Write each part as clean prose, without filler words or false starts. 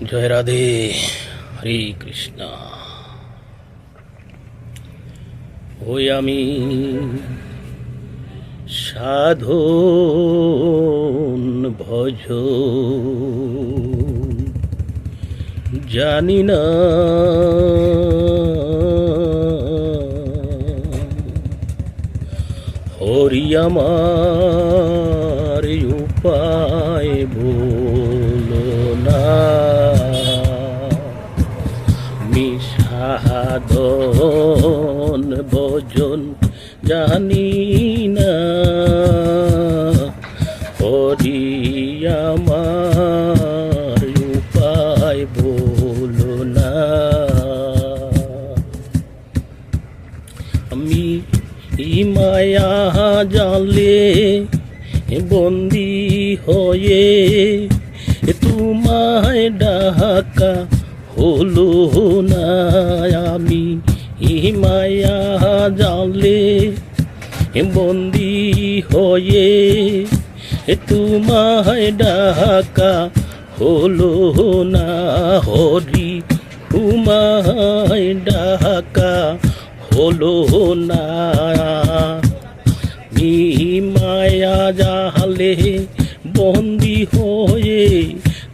জয় রাধে, হরে কৃষ্ণ। ওই আমি সাধন ভজ জানি না হরি আমার উপায় বলো না, সাধন ভজন জানি না হরি আমার উপায় বলো না। আমি মায়া জালে বন্দি হয়ে তোমায় ডাকা হলো না। আমি মায়া জালে বন্দি হয়ে তোমায় ডাকা হলো না। হরি তোমায় ডাকা হলো না। মায়া জালে বন্দি হয়ে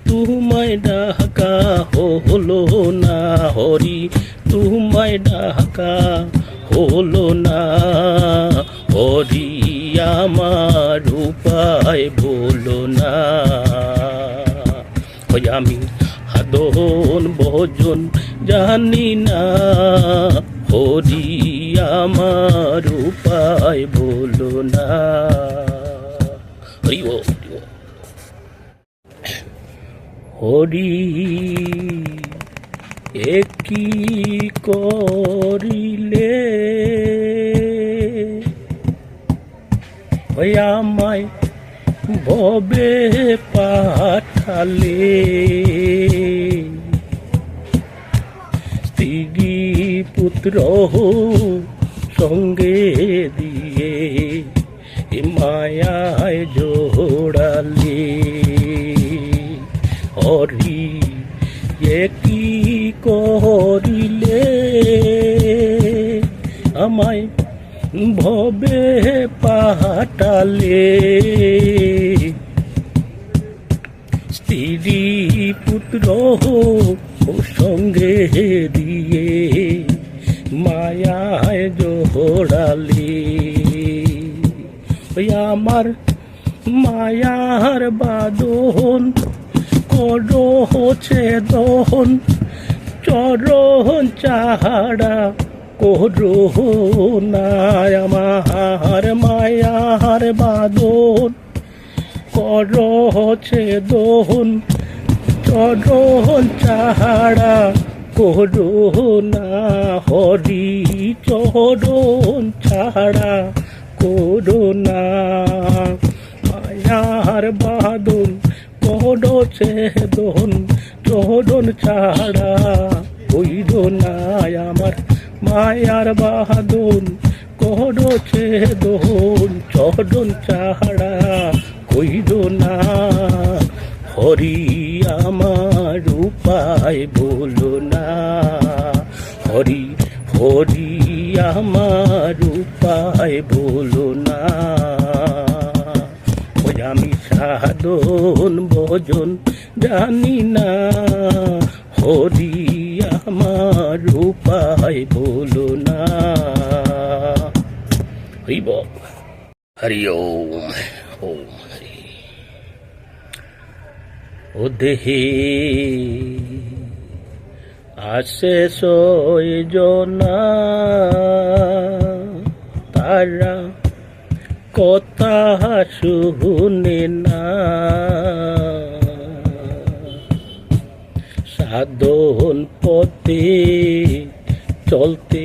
তোমায় ডাকা হলো না। হরি তোমায় ডাকা হলো না। হরি আমার উপায় বলো না। আমি সাধন ভজন জানি না হরি আমার উপায় বলো না। হরি বল। হরি একই করিলে আমায় ভবে পাঠালে। স্ত্রী পুত্র সঙ্গে দিয়ে মায়ায় জোড়ালে। হরি কি করিলে আমায় ভবে পাঠালে। স্ত্রী পুত্র সঙ্গে দিয়ে মায়ায় জোড়ালে। আমার মায়ার বাদন করো ছেদন চরণ চাহাড়া করো না। আমার মায়ার বাদন করো ছেদন চরণ চাহাড়া করো না। হরি চরণ ছাড়া করো না। মায়ার বাদন করো ছেদন চরণ ছাড়া হইল না। আমার মায়ার বাদন করো ছেদন চরণ ছাড়া হইল না। হরি আমার উপায় বলো না। হরি হরি আমার উপায় বলো না। আমি সাধন ভজন জানি না হরি আমার উপায় বলো না। হইব হরি ওম ওম হরি। ও দেহে আসে সয়জনা তারা কথা শুনে না। সাধন পথে চলতে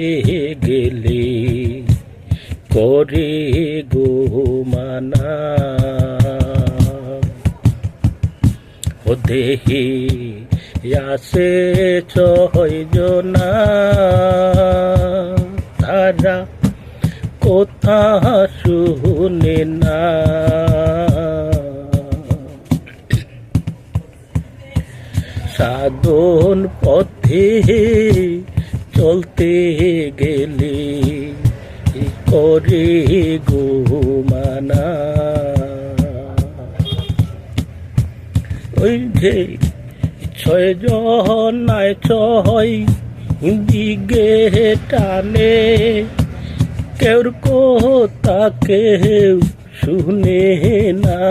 গেলে করে গো মানা। ও দেহে আসে ছয়জনা তারা কথা শুনে না। সাধন পথে চলতে গেলে করে গো মানা। ওই যে ছয় জনায় ছয় দিকে টানে, কেউর কথা কেউ শুনে না।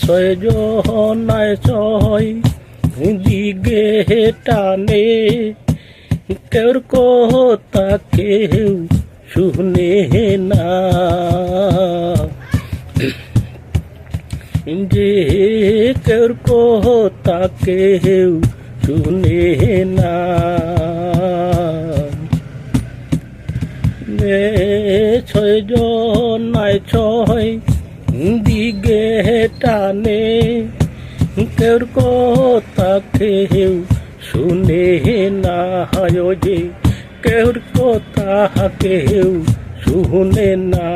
ছয় জনায় ছয় দিকে টানে, কেউর কথা কেউ শুনে না। যে কেউর কথা কেউ শুনে না। ছয় জনায় ছয় দিকে টানে, কেউর কথা কেউ শুনে না। যে কেউর কথা কেউ শুনে না,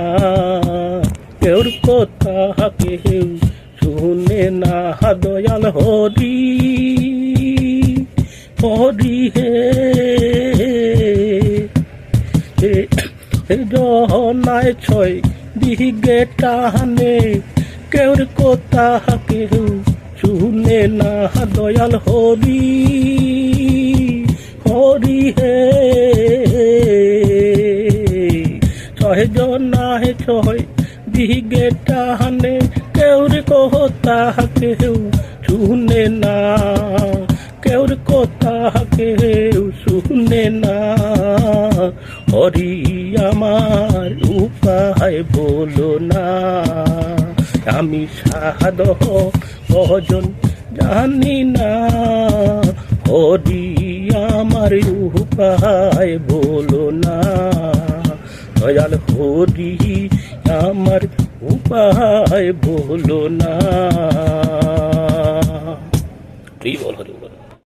কেউর কথা কেউ শুনে না। দয়াল হরি হরি হে জনায় ছয় দিকে টানে, কেউর কথা কেউ শুনে না। দয়াল হরি হরি হে ছয় জনায় ছয় দিকে টানে, কেউর কথা কেউ শুনে না, কেউর কথা কেউ শুনে না। হরি আমার উপায় বলো না, আমি সাধু ভজন জানি না। হরি আমার উপায় বলো না, দয়াল হরি আমার উপায় বলো না। হরি বল, হরি বল।